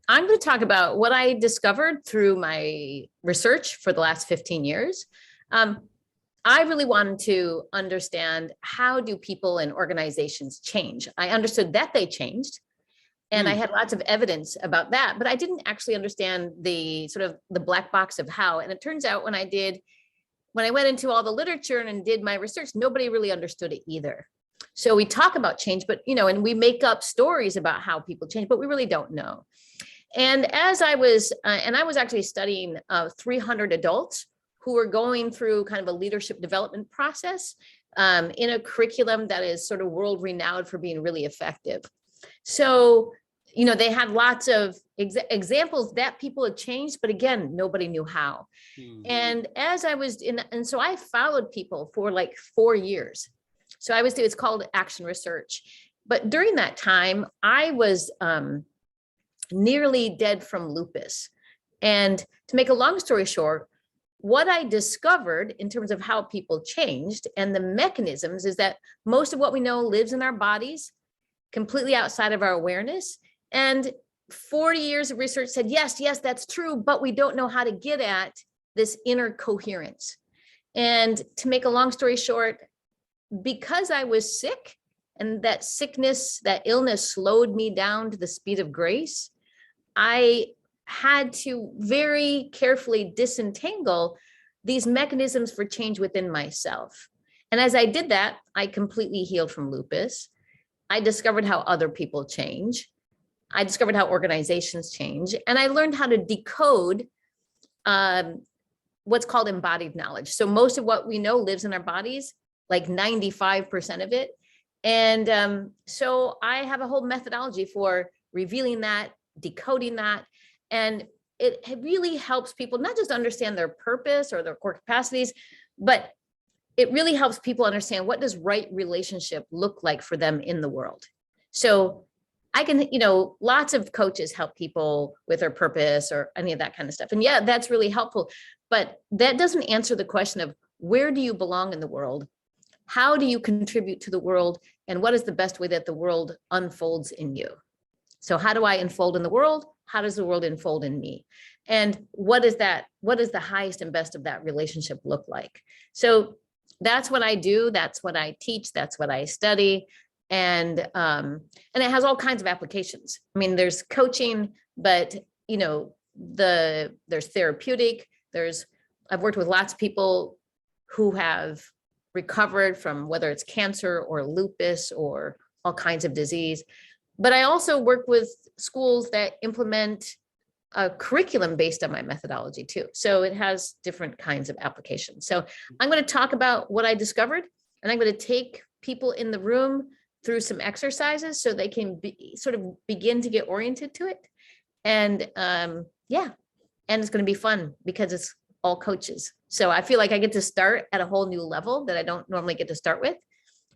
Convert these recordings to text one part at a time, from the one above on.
I'm going to talk about what I discovered through my research for the last 15 years. Um, I really wanted to understand, how do people and organizations change? I understood that they changed, and I Hmm. had lots of evidence about that, but I didn't actually understand the sort of the black box of how. And it turns out when I went into all the literature and did my research, nobody really understood it either. So we talk about change, but and we make up stories about how people change, but we really don't know. And I was actually studying 300 adults who were going through kind of a leadership development process in a curriculum that is sort of world renowned for being really effective. So, they had lots of examples that people had changed, but again, nobody knew how. Hmm. And as I was and so I followed people for like 4 years. So it's called action research. But during that time, I was nearly dead from lupus. And to make a long story short, what I discovered in terms of how people changed and the mechanisms is that most of what we know lives in our bodies, completely outside of our awareness. And 40 years of research said, yes, that's true, but we don't know how to get at this inner coherence. And to make a long story short, because I was sick and that sickness, that illness slowed me down to the speed of grace, I had to very carefully disentangle these mechanisms for change within myself. And as I did that, I completely healed from lupus. I discovered how other people change. I discovered how organizations change. And I learned how to decode what's called embodied knowledge. So most of what we know lives in our bodies, like 95% of it. And so I have a whole methodology for revealing that, decoding that. And it really helps people not just understand their purpose or their core capacities, but it really helps people understand, what does right relationship look like for them in the world. So I can, lots of coaches help people with their purpose or any of that kind of stuff. And yeah, that's really helpful. But that doesn't answer the question of, where do you belong in the world? How do you contribute to the world? And what is the best way that the world unfolds in you? So how do I unfold in the world? How does the world unfold in me? And what is that? What does the highest and best of that relationship look like? So that's what I do. That's what I teach. That's what I study. And it has all kinds of applications. I mean, there's coaching, but there's therapeutic. I've worked with lots of people who have recovered from whether it's cancer or lupus or all kinds of disease. But I also work with schools that implement a curriculum based on my methodology too. So it has different kinds of applications. So I'm going to talk about what I discovered, and I'm going to take people in the room through some exercises so they can sort of begin to get oriented to it. And and it's going to be fun because it's all coaches. So I feel like I get to start at a whole new level that I don't normally get to start with.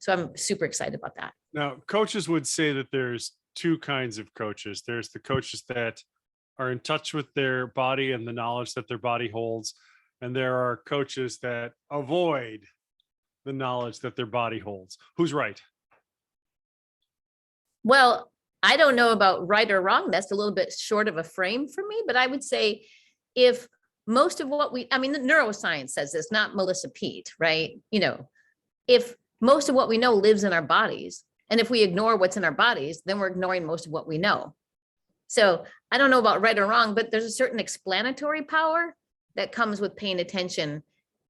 So I'm super excited about that. Now, coaches would say that there's two kinds of coaches. There's the coaches that are in touch with their body and the knowledge that their body holds. And there are coaches that avoid the knowledge that their body holds. Who's right? Well, I don't know about right or wrong. That's a little bit short of a frame for me, but I would say, if most of what the neuroscience says this, not Melissa Peet, right? If most of what we know lives in our bodies, and if we ignore what's in our bodies, then we're ignoring most of what we know. So I don't know about right or wrong, but there's a certain explanatory power that comes with paying attention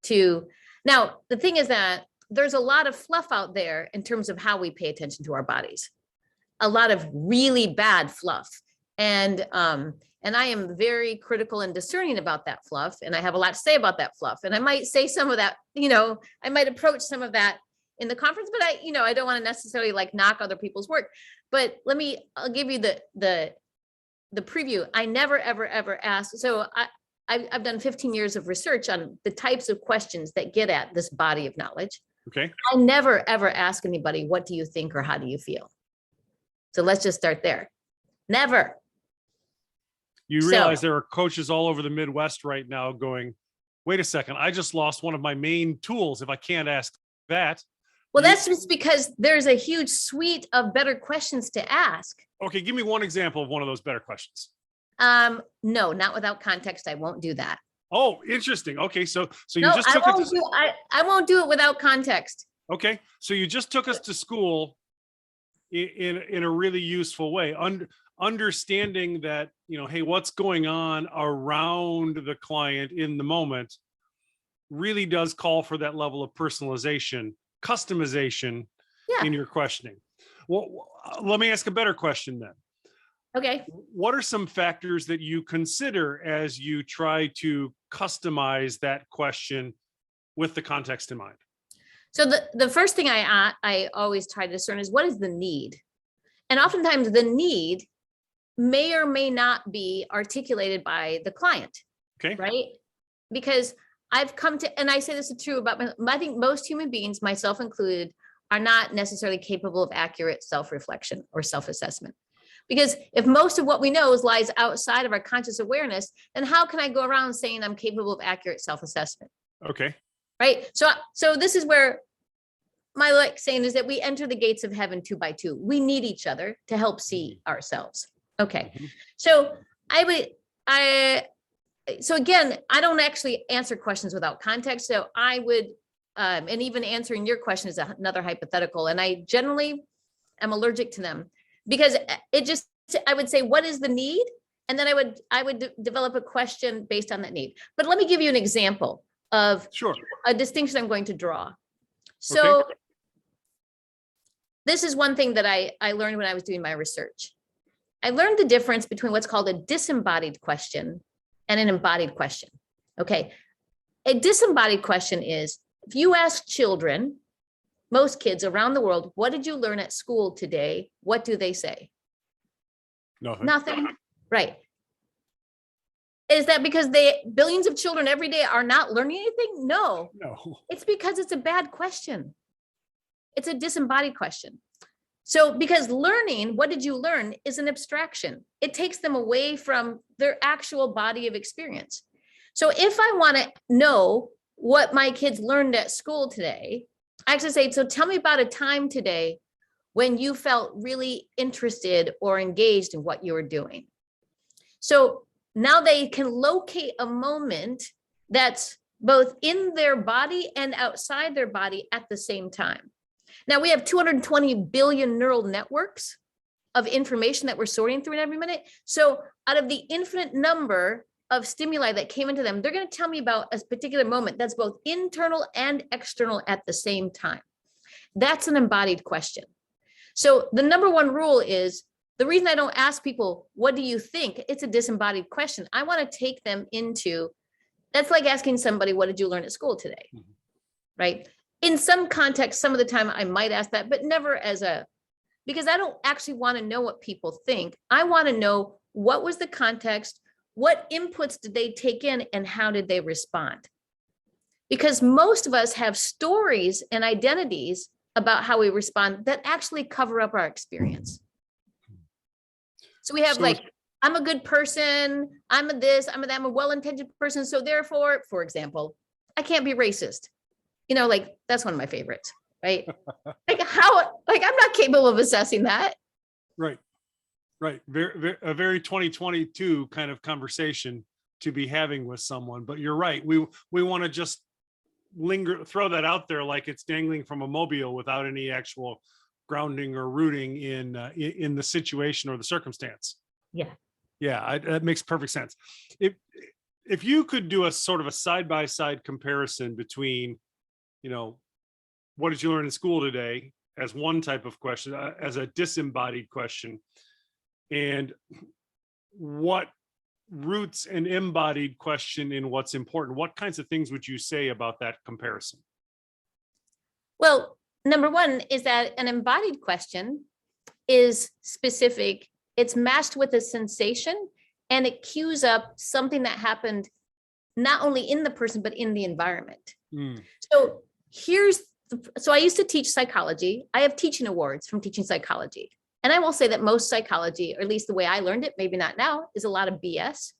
to. Now, the thing is that there's a lot of fluff out there in terms of how we pay attention to our bodies, a lot of really bad fluff. And I am very critical and discerning about that fluff. And I have a lot to say about that fluff. And I might say some of that, I might approach some of that in the conference, but I don't want to necessarily like knock other people's work. But I'll give you the preview. I never, ever ask. So I've done 15 years of research on the types of questions that get at this body of knowledge. Okay. I never, ever ask anybody, what do you think or how do you feel? So let's just start there. Never. You realize there are coaches all over the Midwest right now going, wait a second, I just lost one of my main tools if I can't ask that. Well, that's just because there's a huge suite of better questions to ask. Okay, give me one example of one of those better questions. No, not without context. I won't do that. Oh, interesting. Okay. So you No, just took it to, I won't do it without context. okay. So you just took us to school in a really useful way, understanding that, hey, what's going on around the client in the moment really does call for that level of personalization, customization Yeah. in your questioning. Well, let me ask a better question then. Okay. What are some factors that you consider as you try to customize that question with the context in mind? So the first thing I always try to discern is, what is the need? And oftentimes the need may or may not be articulated by the client. Okay. Right? Because I've come to, and I say this is true about I think most human beings, myself included, are not necessarily capable of accurate self-reflection or self-assessment. Because if most of what we know lies outside of our conscious awareness, then how can I go around saying I'm capable of accurate self-assessment? Okay. Right. So this is where my saying is that we enter the gates of heaven 2 by 2. We need each other to help see ourselves. Okay. Mm-hmm. So so again, I don't actually answer questions without context. So I would, and even answering your question is another hypothetical. And I generally am allergic to them because I would say, what is the need? And then I would develop a question based on that need. But let me give you an example of a distinction I'm going to draw. So this is one thing that I learned when I was doing my research. I learned the difference between what's called a disembodied question and an embodied question. Okay. A disembodied question is, if you ask children, most kids around the world, what did you learn at school today? What do they say? Nothing. Right. Is that because billions of children every day are not learning anything? No. It's because it's a bad question. It's a disembodied question. So because learning, what did you learn, is an abstraction. It takes them away from their actual body of experience. So if I want to know what my kids learned at school today, I actually say, so tell me about a time today when you felt really interested or engaged in what you were doing. So now they can locate a moment that's both in their body and outside their body at the same time. Now we have 220 billion neural networks of information that we're sorting through in every minute. So out of the infinite number of stimuli that came into them, they're going to tell me about a particular moment that's both internal and external at the same time. That's an embodied question. So the number one rule is, the reason I don't ask people, what do you think? It's a disembodied question. I want to take them into, that's like asking somebody, what did you learn at school today? Mm-hmm. Right? In some context, some of the time I might ask that, but never because I don't actually want to know what people think. I want to know, what was the context, what inputs did they take in, and how did they respond? Because most of us have stories and identities about how we respond that actually cover up our experience. So we have I'm a good person, I'm a this, I'm a well-intentioned person. So therefore, for example, I can't be racist. That's one of my favorites, right? I'm not capable of assessing that. Right. A very 2022 kind of conversation to be having with someone, but you're right. We want to just throw that out there like it's dangling from a mobile without any actual grounding or rooting in the situation or the circumstance. Yeah, that makes perfect sense. If you could do a sort of a side-by-side comparison between, what did you learn in school today, as one type of question, as a disembodied question, and what roots an embodied question in what's important, what kinds of things would you say about that comparison? Well, number one is that an embodied question is specific. It's matched with a sensation, and it cues up something that happened not only in the person, but in the environment. So I used to teach psychology. I have teaching awards from teaching psychology. And I will say that most psychology, or at least the way I learned it, maybe not now, is a lot of BS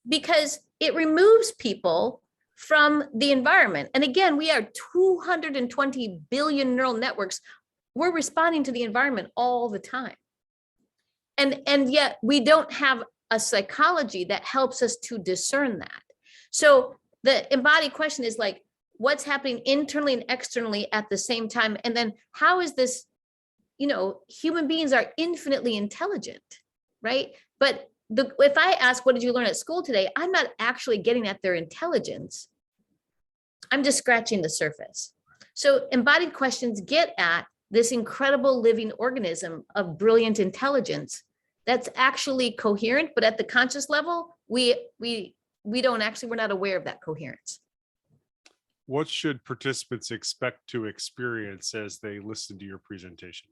because it removes people from the environment. And again, we are 220 billion neural networks. We're responding to the environment all the time. And yet we don't have a psychology that helps us to discern that. So the embodied question is like, what's happening internally and externally at the same time? And then how is this, human beings are infinitely intelligent, right? But if I ask, what did you learn at school today? I'm not actually getting at their intelligence. I'm just scratching the surface. So embodied questions get at this incredible living organism of brilliant intelligence that's actually coherent, but at the conscious level, we're not aware of that coherence. What should participants expect to experience as they listen to your presentation?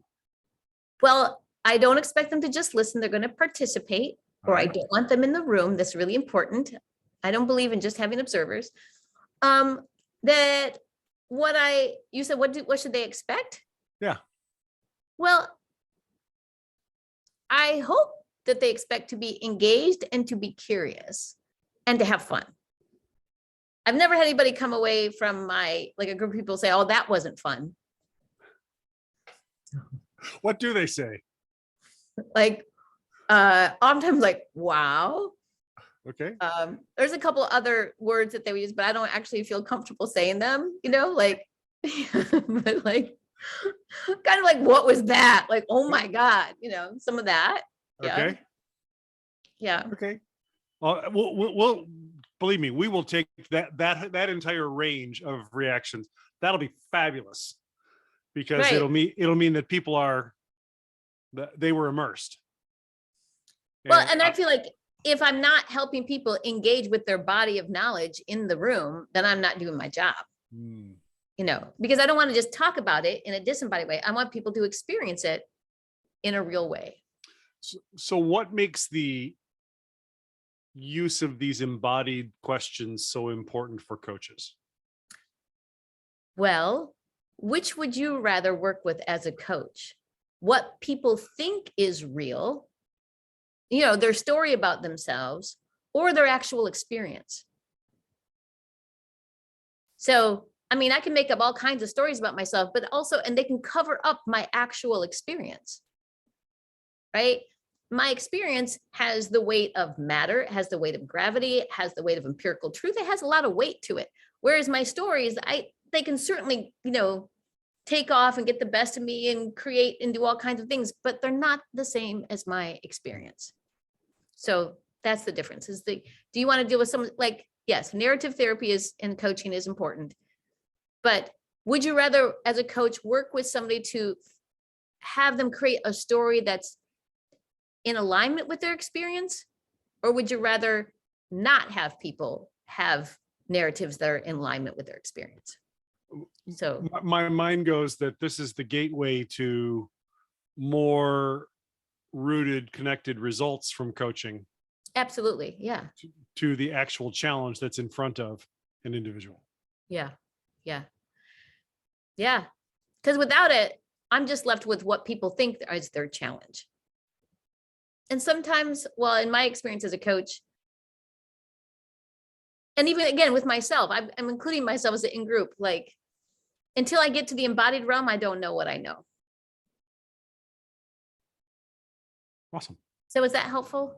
Well, I don't expect them to just listen. They're going to participate, or I Alright. don't want them in the room. That's really important. I don't believe in just having observers. That you said, what should they expect? Yeah. Well, I hope that they expect to be engaged and to be curious and to have fun. I've never had anybody come away from a group of people say, oh, that wasn't fun. What do they say? Oftentimes wow. Okay. There's a couple other words that they would use, but I don't actually feel comfortable saying them, but kind of like, what was that? Like, oh my God, some of that. Yeah. Okay. Yeah. Okay. We'll believe me, we will take that entire range of reactions. That'll be fabulous because Right. it'll mean that people they were immersed. Well, and I feel like if I'm not helping people engage with their body of knowledge in the room, then I'm not doing my job. Because I don't want to just talk about it in a disembodied way. I want people to experience it in a real way. So what makes the use of these embodied questions so important for coaches? Well, which would you rather work with as a coach? What people think is real, their story about themselves, or their actual experience? So, I can make up all kinds of stories about myself, but also, and they can cover up my actual experience, right? My experience has the weight of matter, it has the weight of gravity, it has the weight of empirical truth. It has a lot of weight to it. Whereas my stories, they can certainly, take off and get the best of me and create and do all kinds of things, but they're not the same as my experience. So that's the difference. Do you want to deal with some, yes, narrative therapy in coaching is important, but would you rather, as a coach, work with somebody to have them create a story that's in alignment with their experience? Or would you rather not have people have narratives that are in alignment with their experience? So my mind goes that this is the gateway to more rooted, connected results from coaching. Absolutely. Yeah. To the actual challenge that's in front of an individual. Yeah. Yeah. Yeah. Because without it, I'm just left with what people think is their challenge. And sometimes, well, in my experience as a coach, and even again with myself, I'm including myself as an in-group, until I get to the embodied realm, I don't know what I know. Awesome. So is that helpful?